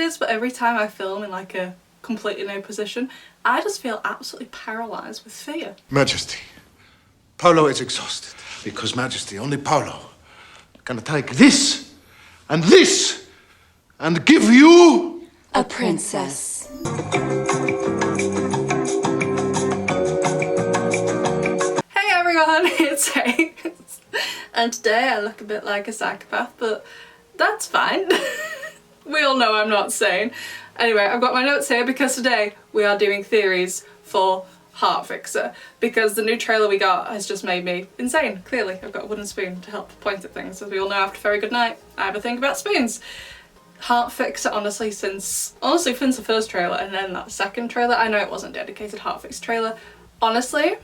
is, but every time I film in like a completely new position, I just feel absolutely paralysed with fear. Majesty, Paolo is exhausted because Majesty, only Paolo, can take this and give you a princess. Hey everyone, it's Hayes, and today I look a bit like a psychopath, but that's fine. We all know I'm not sane. Anyway, I've got my notes here because today we are doing theories for FIXER, because the new trailer we got has just made me insane. Clearly, I've got a wooden spoon to help point at things. As we all know, after a very good night, I have a thing about spoons. FIXER, honestly, since the first trailer and then that second trailer, I know it wasn't dedicated FIXER trailer, honestly,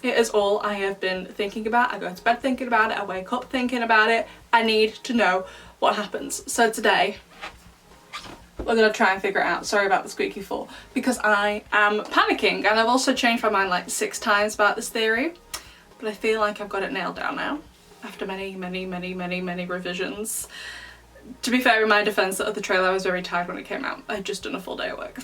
it is all I have been thinking about. I go to bed thinking about it, I wake up thinking about it. I need to know what happens. So today, we're gonna try and figure it out. Sorry about the squeaky floor, because I am panicking, and I've also changed my mind like 6 times about this theory, but I feel like I've got it nailed down now after many revisions. To be fair, in my defense, the other trailer I was very tired when it came out. I'd just done a full day of work.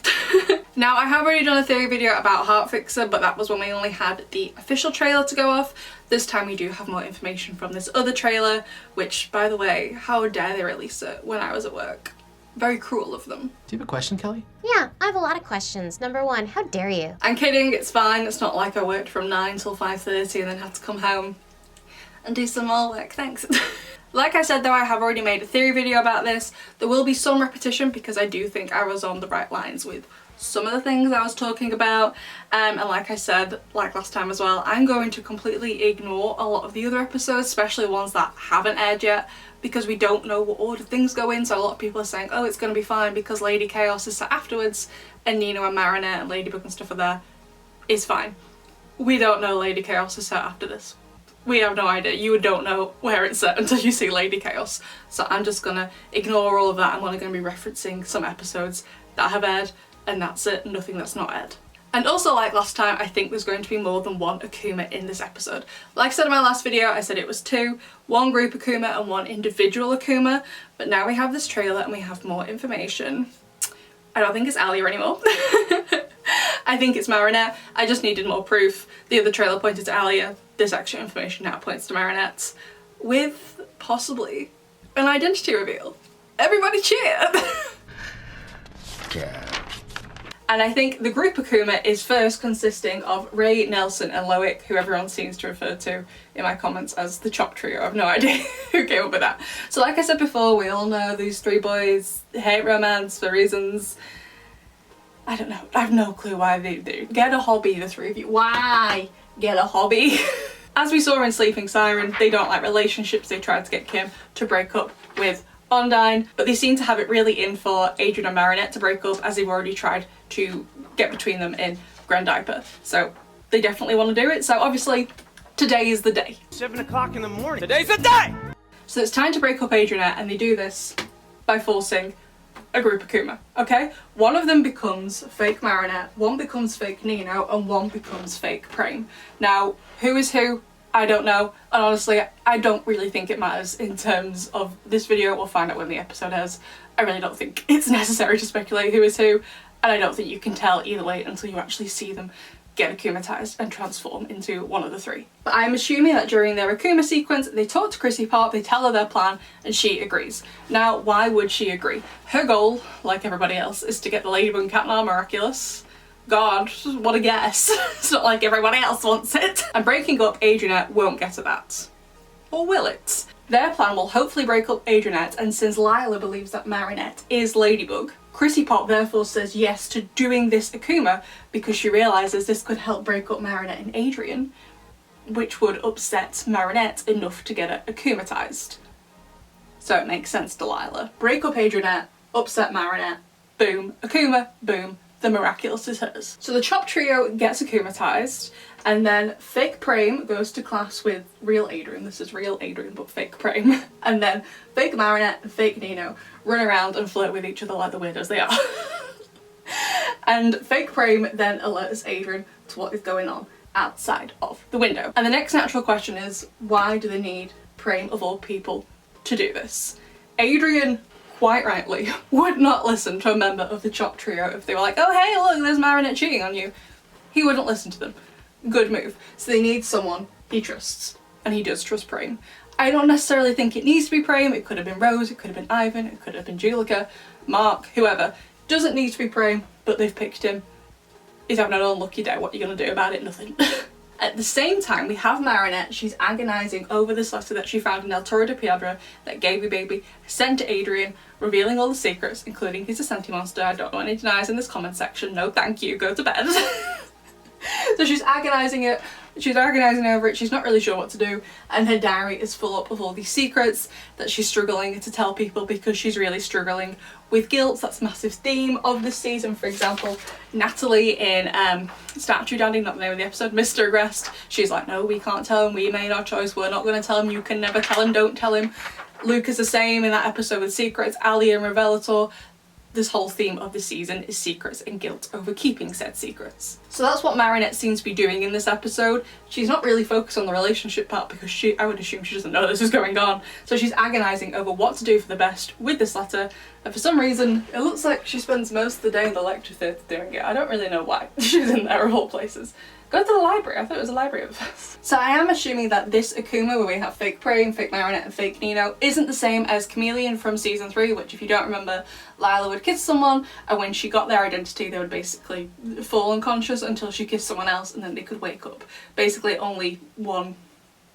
Now, I have already done a theory video about FIXER, but that was when we only had the official trailer to go off. This time we do have more information from this other trailer, which, by the way, how dare they release it when I was at work? Very cruel of them. Do you have a question, Kelly? Yeah, I have a lot of questions. Number one, how dare you? I'm kidding, it's fine. It's not like I worked from 9 till 5:30 and then had to come home and do some more work, thanks. Like I said though, I have already made a theory video about this. There will be some repetition because I do think I was on the right lines with some of the things I was talking about. And like I said, like last time as well, I'm going to completely ignore a lot of the other episodes, especially ones that haven't aired yet, because we don't know what order things go in. So a lot of people are saying, oh, it's going to be fine because Lady Chaos is set afterwards and Nino and Marinette and Ladybug and stuff are there. It's fine. We don't know Lady Chaos is set after this. We have no idea. You don't know where it's set until you see Lady Chaos. So I'm just gonna ignore all of that. I'm only gonna be referencing some episodes that have aired, and that's it, nothing that's not aired. And also, like last time, I think there's going to be more than one Akuma in this episode. Like I said in my last video, I said it was 2, one group Akuma and one individual Akuma, but now we have this trailer and we have more information. I don't think it's Alia anymore. I think it's Marinette. I just needed more proof. The other trailer pointed to Alia. This extra information now points to Marinette, with possibly an identity reveal. Everybody cheer! Yeah. And I think the group Akuma is first consisting of Ray, Nelson and Loic, who everyone seems to refer to in my comments as the Chop Trio. I have no idea who came up with that. So like I said before, we all know these 3 boys hate romance for reasons. I don't know. I have no clue why they do. Get a hobby, the 3 of you. Why? Get a hobby. As we saw in Sleeping Siren, they don't like relationships. They tried to get Kim to break up with Ondine, but they seem to have it really in for Adrien and Marinette to break up, as they've already tried to get between them in Grand Diaper. So they definitely want to do it. So obviously today is the day. 7 o'clock in the morning. Today's the day! So it's time to break up Adrienne, and they do this by forcing a group of Akuma, okay? One of them becomes fake Marinette, one becomes fake Nino, and one becomes fake Prame. Now, who is who? I don't know, and honestly, I don't really think it matters in terms of this video. We'll find out when the episode airs. I really don't think it's necessary to speculate who is who, and I don't think you can tell either way until you actually see them get akumatized and transform into one of the 3. But I'm assuming that during their Akuma sequence, they talk to Chrissy Pop, they tell her their plan, and she agrees. Now, why would she agree? Her goal, like everybody else, is to get the Ladybug and Cat Miraculous. God, what a guess. It's not like everybody else wants it. And breaking up Adrienne won't get at that. Or will it? Their plan will hopefully break up Adrienne, and since Lila believes that Marinette is Ladybug, Chrissy Pop therefore says yes to doing this Akuma because she realises this could help break up Marinette and Adrien, which would upset Marinette enough to get her akumatized. So it makes sense to Lila. Break up Adrienne, upset Marinette, boom, Akuma, boom, the Miraculous is hers. So the Chop Trio gets akumatized, and then fake Prame goes to class with real Adrien. This is real Adrien but fake Prame. And then fake Marinette and fake Nino run around and flirt with each other like the weirdos they are. And fake Prame then alerts Adrien to what is going on outside of the window. And the next natural question is, why do they need Prame of all people to do this? Adrien quite rightly, would not listen to a member of the Chop Trio if they were like, oh hey, look, there's Marinette cheating on you. He wouldn't listen to them. Good move. So they need someone he trusts, and he does trust Prem. I don't necessarily think it needs to be Prem. It could have been Rose, it could have been Ivan, it could have been Julika, Mark, whoever. Doesn't need to be Prem, but they've picked him. He's having an unlucky day. What are you going to do about it? Nothing. At the same time, we have Marinette. She's agonising over this letter that she found in El Toro de Piedra that Gaby Baby sent to Adrien, revealing all the secrets, including he's a senti monster. I don't know any denies in this comment section. No thank you, go to bed. So she's agonising it. She's agonising over it, she's not really sure what to do, and her diary is full up of all these secrets that she's struggling to tell people because she's really struggling with guilt. That's a massive theme of this season. For example, Natalie in Statue Daddy, not the name of the episode, Mr. Agrest, she's like, no, we can't tell him, we made our choice, we're not going to tell him, you can never tell him, don't tell him. Luke is the same in that episode with Secrets, Ali and Revelator. This whole theme of the season is secrets and guilt over keeping said secrets. So that's what Marinette seems to be doing in this episode. She's not really focused on the relationship part because I would assume she doesn't know this is going on. So she's agonising over what to do for the best with this letter. And for some reason, it looks like she spends most of the day in the lecture theatre doing it. I don't really know why. She's in there of all places. Go to the library. I thought it was a library at first. So I am assuming that this Akuma, where we have fake Prey, fake Marinette and fake Nino, isn't the same as Chameleon from season 3, which if you don't remember, Lila would kiss someone and when she got their identity they would basically fall unconscious until she kissed someone else and then they could wake up. Basically only one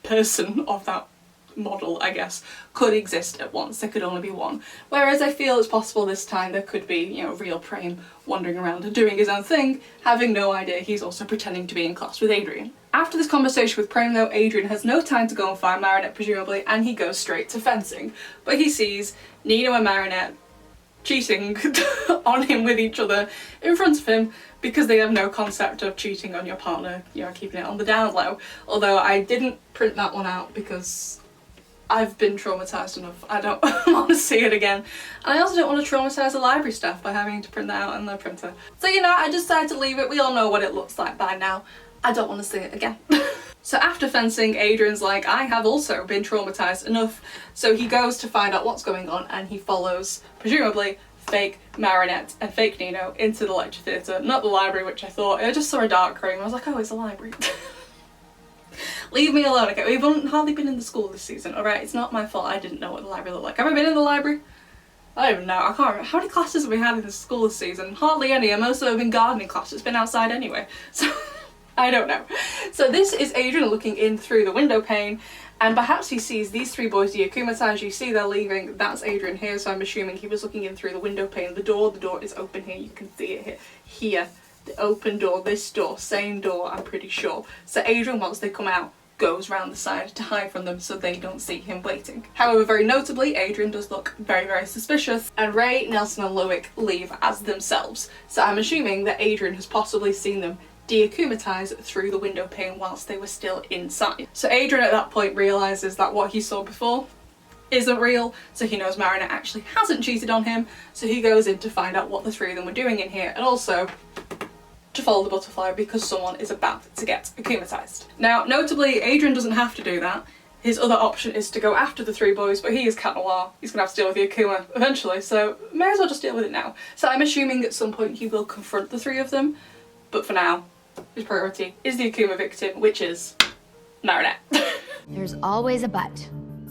person of that model, I guess, could exist at once. There could only be one. Whereas I feel it's possible this time there could be, you know, real Prem wandering around and doing his own thing, having no idea he's also pretending to be in class with Adrien. After this conversation with Prem though, Adrien has no time to go and find Marinette presumably, and he goes straight to fencing. But he sees Nino and Marinette cheating on him with each other in front of him because they have no concept of cheating on your partner, you know, keeping it on the down low. Although I didn't print that one out because I've been traumatised enough. I don't want to see it again. And I also don't want to traumatise the library staff by having to print that out on the printer. So you know, I decided to leave it. We all know what it looks like by now. I don't want to see it again. So after fencing, Adrien's like, I have also been traumatised enough. So he goes to find out what's going on and he follows, presumably, fake Marinette and fake Nino into the lecture theatre. Not the library, which I thought. I just saw a dark room. I was like, oh, it's a library. Leave me alone, okay? We've hardly been in the school this season, alright? It's not my fault I didn't know what the library looked like. Have I been in the library? I don't even know. I can't remember. How many classes have we had in the school this season? Hardly any, and most of them have been gardening classes. It's been outside anyway. So, I don't know. So this is Adrien looking in through the window pane, and perhaps he sees these three boys de-akumatized. You see they're leaving. That's Adrien here, so I'm assuming he was looking in through the window pane. The door is open here. You can see it here. Here. The open door, this door, same door, I'm pretty sure. So Adrien, once they come out, goes round the side to hide from them so they don't see him waiting. However, very notably, Adrien does look very, very suspicious, and Ray, Nelson and Loic leave as themselves. So I'm assuming that Adrien has possibly seen them de-akumatize through the window pane whilst they were still inside. So Adrien at that point realises that what he saw before isn't real, so he knows Marinette actually hasn't cheated on him, so he goes in to find out what the three of them were doing in here, and also to follow the butterfly because someone is about to get akumatized. Now, notably, Adrien doesn't have to do that. His other option is to go after the three boys, but he is Cat Noir. He's gonna have to deal with the Akuma eventually, so may as well just deal with it now. So I'm assuming at some point he will confront the three of them, but for now, his priority is the Akuma victim, which is Marinette. There's always a but.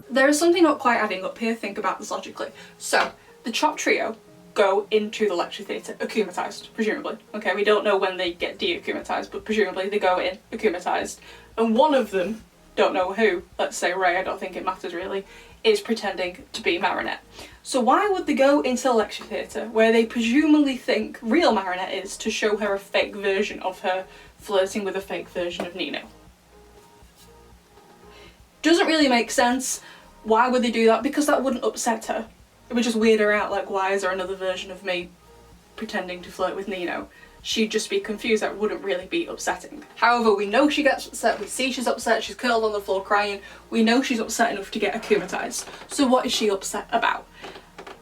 There is something not quite adding up here, think about this logically. So, the Chop Trio go into the lecture theatre akumatized, presumably. Okay, we don't know when they get de-akumatized, but presumably they go in akumatized. And one of them, don't know who, let's say Ray, I don't think it matters really, is pretending to be Marinette. So why would they go into the lecture theatre, where they presumably think real Marinette is, to show her a fake version of her flirting with a fake version of Nino? Doesn't really make sense. Why would they do that? Because that wouldn't upset her. It would just weird her out, like, why is there another version of me pretending to flirt with Nino? She'd just be confused. That wouldn't really be upsetting. However, we know she gets upset, we see she's upset, she's curled on the floor crying, we know she's upset enough to get akumatized. So what is she upset about?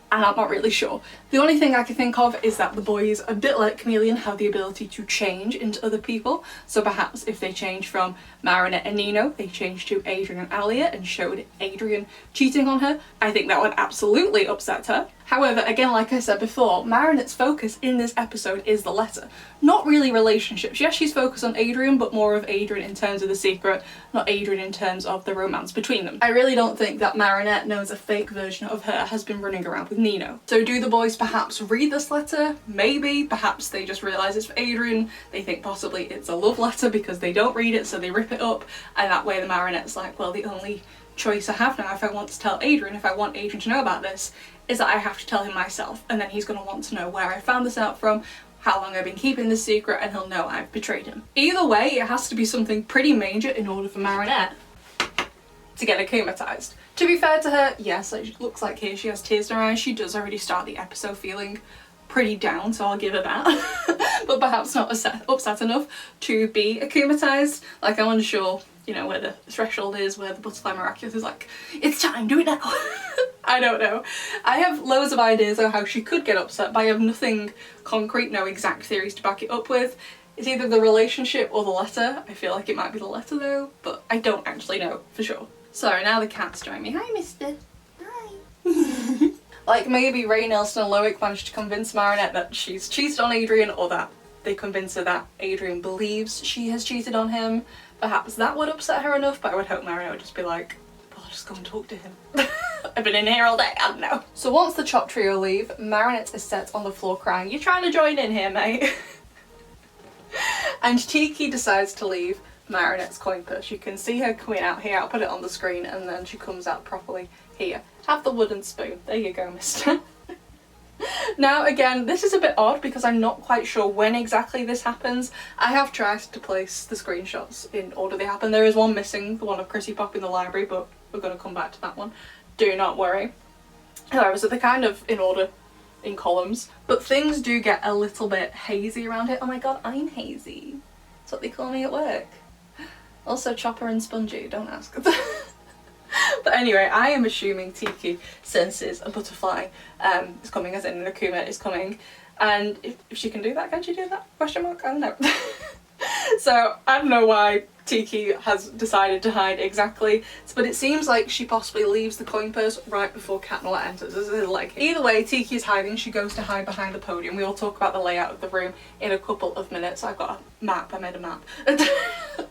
And I'm not really sure. The only thing I can think of is that the boys, a bit like Chameleon, have the ability to change into other people. So perhaps if they change from Marinette and Nino, they change to Adrien and Alia and showed Adrien cheating on her, I think that would absolutely upset her. However, again, like I said before, Marinette's focus in this episode is the letter, not really relationships. Yes, she's focused on Adrien, but more of Adrien in terms of the secret, not Adrien in terms of the romance between them. I really don't think that Marinette knows a fake version of her has been running around with Nino. So do the boys perhaps read this letter? Maybe. Perhaps they just realise it's for Adrien. They think possibly it's a love letter because they don't read it, so they rip it up, and that way the Marinette's like, well, the only choice I have now if I want to tell Adrien, if I want Adrien to know about this, is that I have to tell him myself, and then he's going to want to know where I found this out from, how long I've been keeping this secret, and he'll know I've betrayed him. Either way, it has to be something pretty major in order for Marinette to get akumatized. To be fair to her, yes, it looks like here she has tears in her eyes. She does already start the episode feeling pretty down, so I'll give her that. But perhaps not upset enough to be akumatized. Like, I'm unsure, you know, where the threshold is, where the butterfly Miraculous is like, it's time, do it now. I don't know. I have loads of ideas of how she could get upset, but I have nothing concrete, no exact theories to back it up with. It's either the relationship or the letter. I feel like it might be the letter though, but I don't actually know for sure. So now the cats join me. Hi, mister. Hi. Like maybe Ray Nelson and Loic managed to convince Marinette that she's cheated on Adrien, or that they convince her that Adrien believes she has cheated on him. Perhaps that would upset her enough, but I would hope Marinette would just be like, well, I'll just go and talk to him. I've been in here all day, I don't know. So once the Chop trio leave, Marinette is set on the floor crying, you're trying to join in here, mate. And Tikki decides to leave Marinette's coin purse. You can see her coming out here, I'll put it on the screen, and then she comes out properly here. Have the wooden spoon. There you go, mister. Now again, this is a bit odd because I'm not quite sure when exactly this happens. I have tried to place the screenshots in order they happen. There is one missing, the one of Chrissy Pop in the library, but we're going to come back to that one. Do not worry. However, so they're kind of in order in columns, but things do get a little bit hazy around it. Oh my god, I'm hazy. That's what they call me at work. Also Chopper and Spongy, don't ask. But anyway, I am assuming Tikki senses a butterfly is coming, as in an Akuma is coming. And if she can do that, can she do that? Question mark? I don't know. So I don't know why Tikki has decided to hide exactly, but it seems like she possibly leaves the coin purse right before Cat Noir enters. Like, either way, Tikki is hiding. She goes to hide behind the podium. We will talk about the layout of the room in a couple of minutes. I've got a map. I made a map.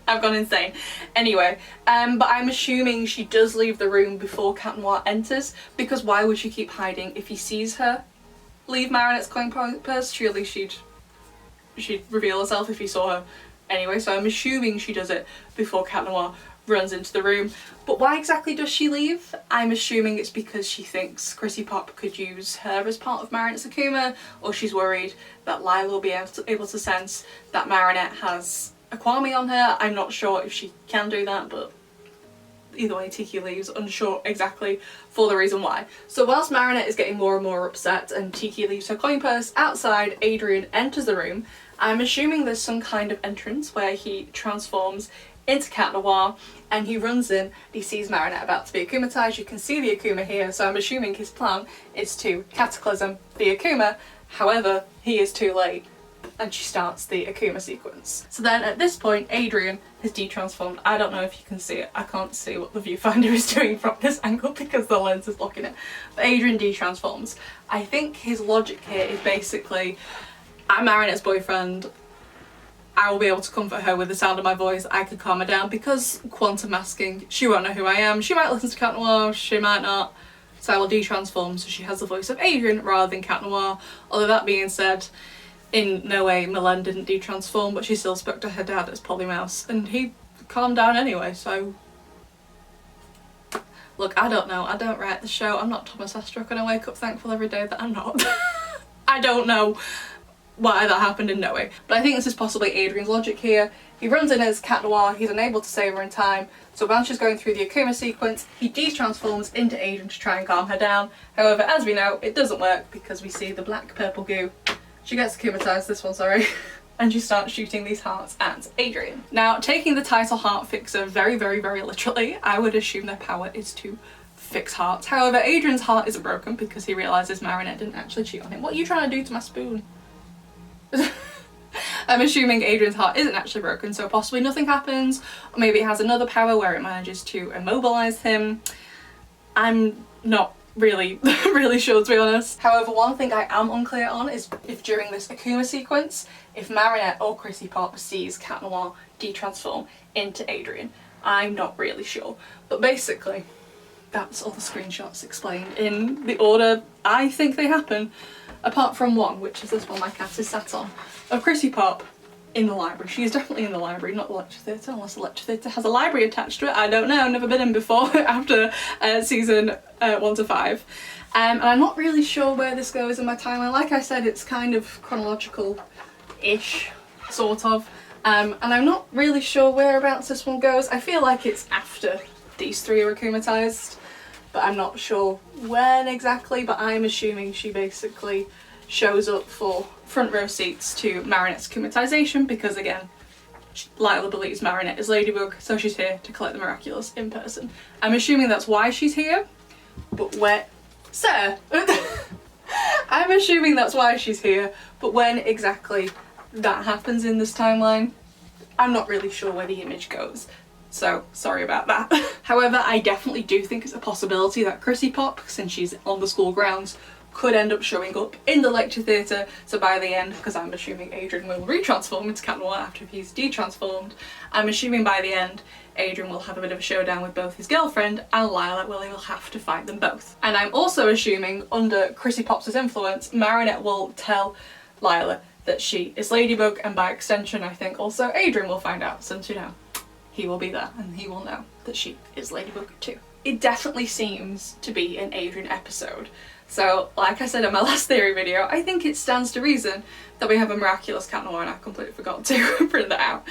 I've gone insane. Anyway, but I'm assuming she does leave the room before Cat Noir enters, because why would she keep hiding if he sees her leave Marinette's coin purse? Surely she'd reveal herself if he saw her anyway, so I'm assuming she does it before Cat Noir runs into the room. But why exactly does she leave? I'm assuming it's because she thinks Chrissy Pop could use her as part of Marinette's Akuma, or she's worried that Lila will be able to sense that Marinette has a Kwame on her. I'm not sure if she can do that, but either way, Tikki leaves, unsure exactly for the reason why. So whilst Marinette is getting more and more upset and Tikki leaves her coin purse outside, Adrien enters the room. I'm assuming there's some kind of entrance where he transforms into Cat Noir and he runs in, he sees Marinette about to be akumatized. You can see the Akuma here, so I'm assuming his plan is to cataclysm the Akuma. However, he is too late and she starts the Akuma sequence. So then at this point, Adrien has de-transformed. I don't know if you can see it. I can't see what the viewfinder is doing from this angle because the lens is blocking it. But Adrien de-transforms. I think his logic here is basically, I'm Marinette's boyfriend, I will be able to comfort her with the sound of my voice, I could calm her down, because quantum masking, she won't know who I am, she might listen to Cat Noir, she might not, so I will de-transform so she has the voice of Adrien rather than Cat Noir. Although that being said, in no way Milan didn't de-transform, but she still spoke to her dad as Polymouse, and he calmed down anyway, so... Look, I don't know, I don't write the show, I'm not Thomas Estruck, and I wake up thankful every day that I'm not. I don't know why that happened in no way. But I think this is possibly Adrien's logic here. He runs in as Cat Noir, he's unable to save her in time, so while she's going through the Akuma sequence, he de-transforms into Adrien to try and calm her down. However, as we know, it doesn't work because we see the black purple goo. She gets akumatized, this one, sorry, and she starts shooting these hearts at Adrien. Now, taking the title Heart Fixer very, very, very literally, I would assume their power is to fix hearts. However, Adrien's heart isn't broken because he realises Marinette didn't actually cheat on him. What are you trying to do to my spoon? I'm assuming Adrien's heart isn't actually broken, so possibly nothing happens, or maybe it has another power where it manages to immobilize him. I'm not really, really sure, to be honest. However, one thing I am unclear on is if during this Akuma sequence, if Marinette or Chrissy Pop sees Cat Noir de-transform into Adrien. I'm not really sure. But basically, that's all the screenshots explained in the order I think they happen, apart from one, which is this one my cat is sat on, of Chrissy Pop in the library. She is definitely in the library, not the lecture theatre, unless the lecture theatre has a library attached to it. I don't know, I've never been in before after season 1 to 5. And I'm not really sure where this goes in my timeline. Like I said, it's kind of chronological-ish, sort of. And I'm not really sure whereabouts this one goes. I feel like it's after these three are akumatized, but I'm not sure when exactly, but I'm assuming she basically shows up for front row seats to Marinette's akumatization because, again, Lila believes Marinette is Ladybug, so she's here to collect the Miraculous in person. I'm assuming that's why she's here, but where... Sir! I'm assuming that's why she's here, but when exactly that happens in this timeline, I'm not really sure where the image goes. So, sorry about that. However, I definitely do think it's a possibility that Chrissy Pop, since she's on the school grounds, could end up showing up in the lecture theatre, so by the end, because I'm assuming Adrien will retransform into Cat Noir after he's de-transformed, I'm assuming by the end Adrien will have a bit of a showdown with both his girlfriend and Lila, where he will have to fight them both. And I'm also assuming, under Chrissy Pop's influence, Marinette will tell Lila that she is Ladybug, and by extension I think also Adrien will find out, since, you know, he will be there and he will know that she is Ladybug too. It definitely seems to be an Adrien episode. So, like I said in my last theory video, I think it stands to reason that we have a Miraculous Cat Noir, and I completely forgot to print that out.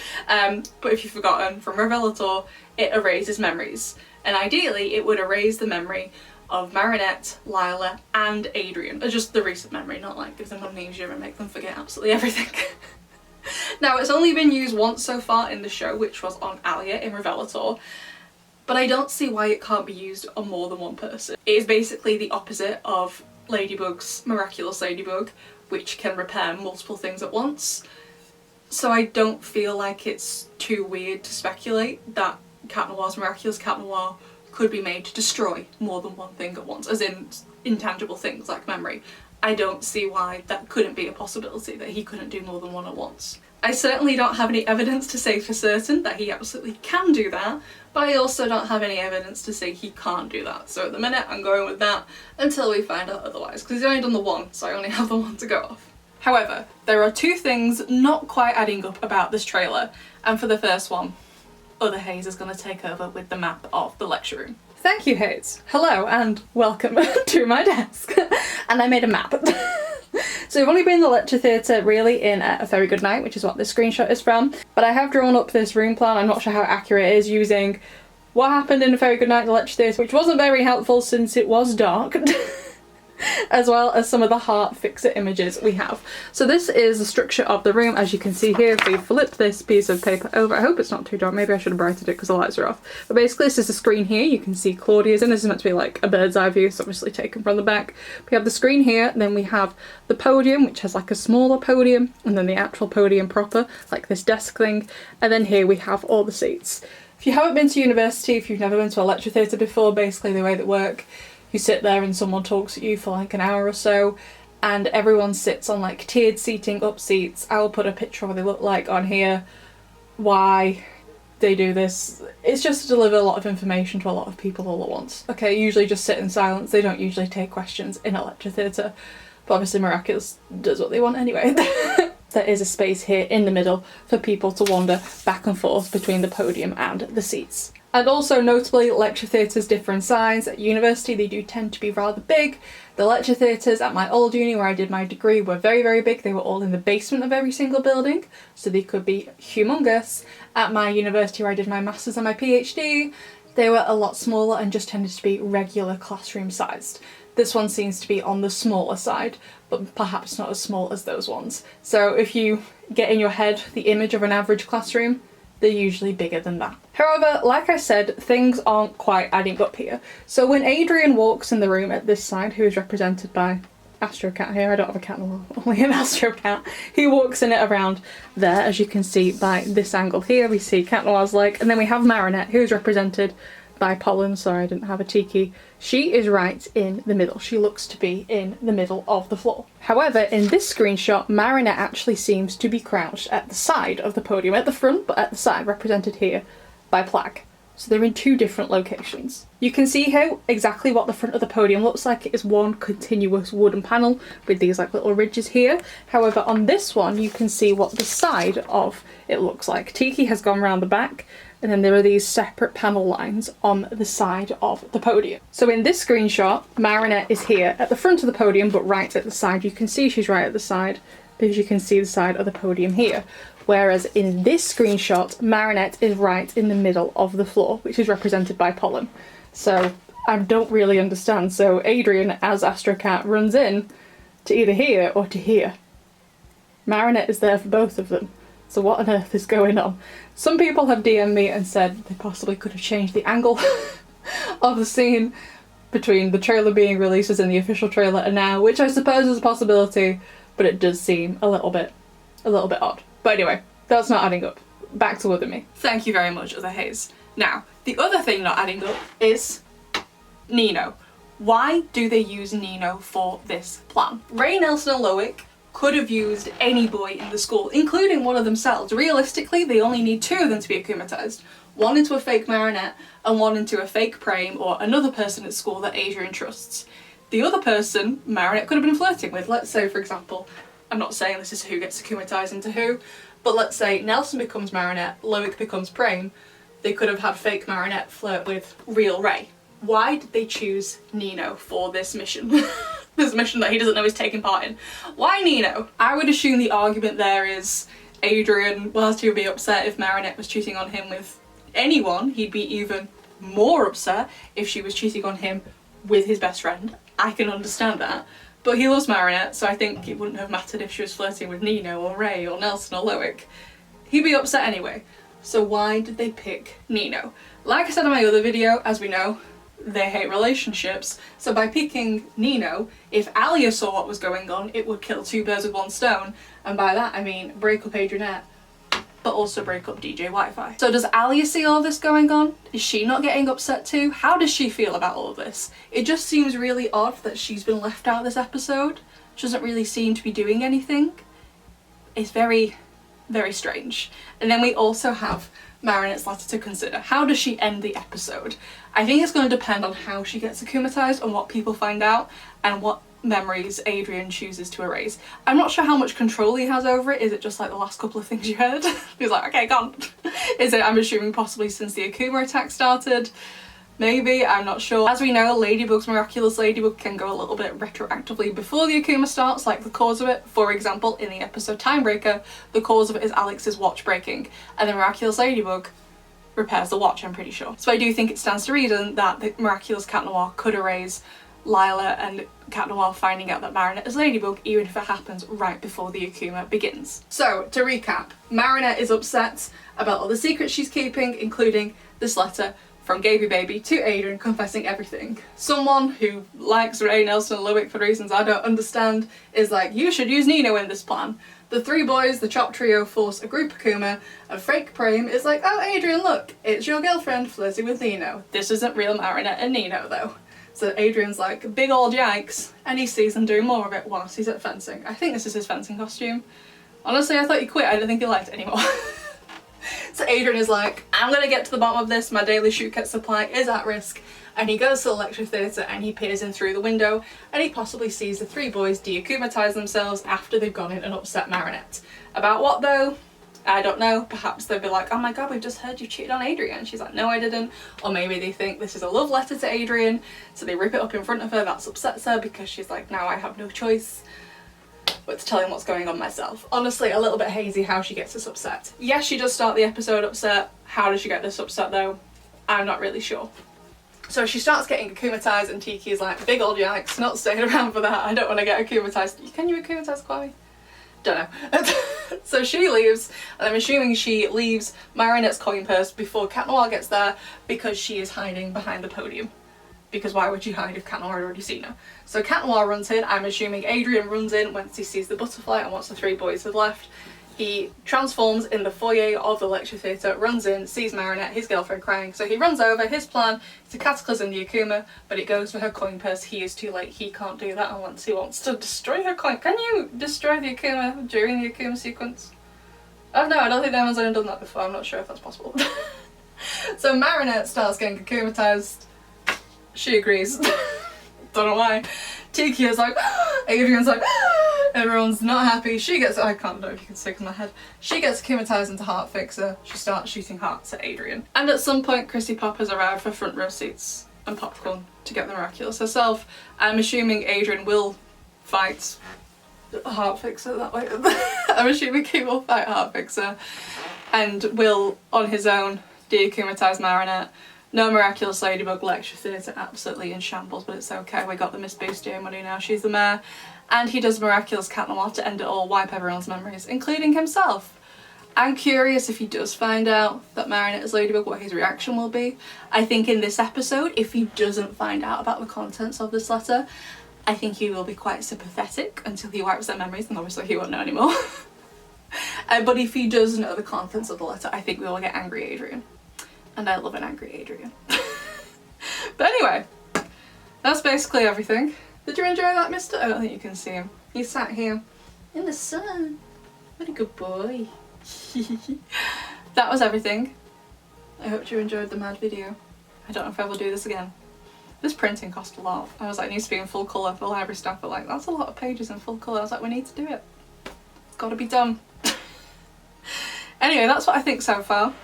But if you've forgotten, from Revelator, it erases memories. And ideally, it would erase the memory of Marinette, Lila, and Adrien. Or just the recent memory, not like give them amnesia and make them forget absolutely everything. Now, it's only been used once so far in the show, which was on Alia in Revelator. But I don't see why it can't be used on more than one person. It is basically the opposite of Ladybug's Miraculous Ladybug, which can repair multiple things at once. So I don't feel like it's too weird to speculate that Cat Noir's Miraculous Cat Noir could be made to destroy more than one thing at once, as in intangible things like memory. I don't see why that couldn't be a possibility, that he couldn't do more than one at once. I certainly don't have any evidence to say for certain that he absolutely can do that, but I also don't have any evidence to say he can't do that. So at the minute I'm going with that until we find out otherwise, because he's only done the one, so I only have the one to go off. However, there are two things not quite adding up about this trailer, and for the first one, Other Hayes is going to take over with the map of the lecture room. Thank you, Hayes. Hello and welcome to my desk. And I made a map. So we've only been in the lecture theatre really in A Very Good Night, which is what this screenshot is from, but I have drawn up this room plan. I'm not sure how accurate it is, using what happened in A Very Good Night in the lecture theatre, which wasn't very helpful since it was dark, as well as some of the heart fixer images we have. So this is the structure of the room, as you can see here. If we flip this piece of paper over, I hope it's not too dark, maybe I should have brightened it because the lights are off. But basically this is the screen here, you can see Claudia's in. This is meant to be like a bird's eye view, so obviously taken from the back. We have the screen here, then we have the podium, which has like a smaller podium, and then the actual podium proper, like this desk thing, and then here we have all the seats. If you haven't been to university, if you've never been to a lecture theatre before, basically the way that work, you sit there and someone talks at you for like an hour or so, and everyone sits on like tiered seating, up seats. I will put a picture of what they look like on here, why they do this. It's just to deliver a lot of information to a lot of people all at once. Okay, usually just sit in silence. They don't usually take questions in a lecture theatre, but obviously Miraculous does what they want anyway. There is a space here in the middle for people to wander back and forth between the podium and the seats. And also notably, lecture theatres differ in size. At university they do tend to be rather big. The lecture theatres at my old uni where I did my degree were very, very big. They were all in the basement of every single building, so they could be humongous. At my university where I did my masters and my PhD, they were a lot smaller and just tended to be regular classroom sized. This one seems to be on the smaller side, but perhaps not as small as those ones. So if you get in your head the image of an average classroom, they're usually bigger than that. However, like I said, things aren't quite adding up here. So when Adrien walks in the room at this side, who is represented by Astro Cat here, I don't have a cat in the wall, only an Astro Cat, he walks in it around there, as you can see by this angle here. We see Cat Noir's leg, and then we have Marinette, who is represented by Pollen, sorry I didn't have a Tikki, she is right in the middle. She looks to be in the middle of the floor. However, in this screenshot, Marinette actually seems to be crouched at the side of the podium, at the front, but at the side, represented here by Plag. So they're in two different locations. You can see how exactly what the front of the podium looks like. It is one continuous wooden panel with these like little ridges here. However, on this one, you can see what the side of it looks like. Tikki has gone around the back, and then there are these separate panel lines on the side of the podium. So in this screenshot, Marinette is here at the front of the podium, but right at the side. You can see she's right at the side because you can see the side of the podium here. Whereas in this screenshot, Marinette is right in the middle of the floor, which is represented by Pollen. So I don't really understand. So Adrien, as Astro Cat, runs in to either here or to here. Marinette is there for both of them. So what on earth is going on? Some people have DM'd me and said they possibly could have changed the angle of the scene between the trailer being released as in the official trailer and now, which I suppose is a possibility, but it does seem a little bit odd. But anyway, that's not adding up. Back to Other Me. Thank you very much, Other Haze. Now, the other thing not adding up is Nino. Why do they use Nino for this plan? Ray, Nelson and Loic could have used any boy in the school, including one of themselves. Realistically, they only need two of them to be akumatized. One into a fake Marinette and one into a fake Prame or another person at school that Adrien trusts. The other person Marinette could have been flirting with. Let's say, for example, I'm not saying this is who gets akumatized into who, but let's say Nelson becomes Marinette, Loic becomes Prame. They could have had fake Marinette flirt with real Ray. Why did they choose Nino for this mission? This mission that he doesn't know he's taking part in. Why Nino? I would assume the argument there is Adrien, whilst he would be upset if Marinette was cheating on him with anyone, he'd be even more upset if she was cheating on him with his best friend. I can understand that. But he loves Marinette, so I think it wouldn't have mattered if she was flirting with Nino or Ray or Nelson or Loic. He'd be upset anyway. So why did they pick Nino? Like I said in my other video, as we know, they hate relationships. So by picking Nino, if Alia saw what was going on, it would kill two birds with one stone. And by that I mean break up Adrienne, but also break up DJ Wi-Fi. So does Alia see all this going on? Is she not getting upset too? How does she feel about all of this? It just seems really odd that she's been left out of this episode. She doesn't really seem to be doing anything. It's very, very strange. And then we also have Marinette's letter to consider. How does she end the episode? I think it's going to depend on how she gets akumatized and what people find out and what memories Adrien chooses to erase. I'm not sure how much control he has over it. Is it just like the last couple of things you heard? He's like, okay, gone. Is it, I'm assuming, possibly since the Akuma attack started? Maybe, I'm not sure. As we know, Ladybug's Miraculous Ladybug can go a little bit retroactively before the Akuma starts, like the cause of it. For example, in the episode Timebreaker, the cause of it is Alex's watch breaking, and the Miraculous Ladybug repairs the watch, I'm pretty sure. So I do think it stands to reason that the Miraculous Cat Noir could erase Lila and Cat Noir finding out that Marinette is Ladybug, even if it happens right before the Akuma begins. So, to recap, Marinette is upset about all the secrets she's keeping, including this letter from Gaby Baby to Adrien confessing everything. Someone who likes Ray, Nelson and Loic for reasons I don't understand is like, you should use Nino in this plan. The three boys, the Chop Trio, force a group Akuma, and fake Prame is like, oh Adrien, look, it's your girlfriend flirting with Nino. This isn't real Marinette and Nino though. So Adrien's like, big old yikes, and he sees them doing more of it whilst he's at fencing. I think this is his fencing costume. Honestly, I thought he quit, I didn't think he liked it anymore. So Adrien is like, I'm gonna get to the bottom of this, my daily shoot kit supply is at risk. And he goes to the lecture theatre and he peers in through the window and he possibly sees the three boys de-akumatize themselves after they've gone in and upset Marinette. About what though? I don't know. Perhaps they'll be like, oh my god, we've just heard you cheated on Adrien. She's like, no I didn't. Or maybe they think this is a love letter to Adrien, so they rip it up in front of her. That upsets her because she's like, now I have no choice but to tell him what's going on myself. Honestly, a little bit hazy how she gets this upset. Yes, she does start the episode upset. How does she get this upset though? I'm not really sure. So she starts getting akumatized and Tikki is like, big old yikes, not staying around for that. I don't want to get akumatized. Can you akumatize Kwame? Don't know. So she leaves, and I'm assuming she leaves Marinette's coin purse before Cat Noir gets there because she is hiding behind the podium. Because why would you hide if Cat Noir had already seen her? So Cat Noir runs in, I'm assuming Adrien runs in once he sees the butterfly and once the three boys have left. He transforms in the foyer of the lecture theatre, runs in, sees Marinette, his girlfriend, crying. So he runs over. His plan is to cataclysm the Akuma, but it goes for her coin purse. He is too late. He can't do that unless he wants to destroy her coin. Can you destroy the Akuma during the Akuma sequence? Oh no, I don't think anyone's ever done that before. I'm not sure if that's possible. So Marinette starts getting akumatized. She agrees. Don't know why. Tikki is like, Adrien's like, everyone's not happy. She gets, I can't know if you can see it in my head. She gets akumatized into Heart Fixer. She starts shooting hearts at Adrien. And at some point, Chrissy Pop has arrived for front row seats and popcorn to get the Miraculous herself. I'm assuming Adrien will fight Heart Fixer that way. I'm assuming he will fight Heart Fixer and will, on his own, de-akumatize Marinette. No Miraculous Ladybug lecture theatre, absolutely in shambles, but it's okay. We got the Miss Bustier money now, she's the mayor. And he does Miraculous Cat Noir to end it all, wipe everyone's memories, including himself. I'm curious if he does find out that Marinette is Ladybug, what his reaction will be. I think in this episode, if he doesn't find out about the contents of this letter, I think he will be quite sympathetic until he wipes their memories, and obviously he won't know anymore. But if he does know the contents of the letter, I think we will get angry Adrien. And I love an angry Adrien. But anyway, that's basically everything. Did you enjoy that, mister? I don't think you can see him. He's sat here in the sun. What a good boy. That was everything. I hope you enjoyed the mad video. I don't know if I will do this again. This printing cost a lot. I was like, it needs to be in full colour. The library staff were like, that's a lot of pages in full colour. I was like, we need to do it. It's got to be done. Anyway, that's what I think so far.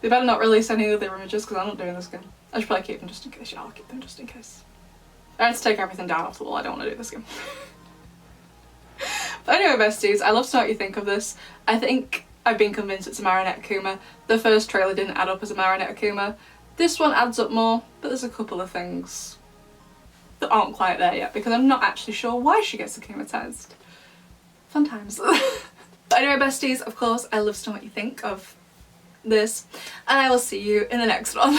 They better not release any other images because I'm not doing this again. I should probably keep them just in case. Yeah, I'll keep them just in case. I had to take everything down off the wall. I don't want to do this again. But anyway, besties, I love to know what you think of this. I think I've been convinced it's a Marinette Akuma. The first trailer didn't add up as a Marinette Akuma. This one adds up more, but there's a couple of things that aren't quite there yet because I'm not actually sure why she gets akumatized. Fun times. But anyway, besties, of course, I love to know what you think of this, and I will see you in the next one.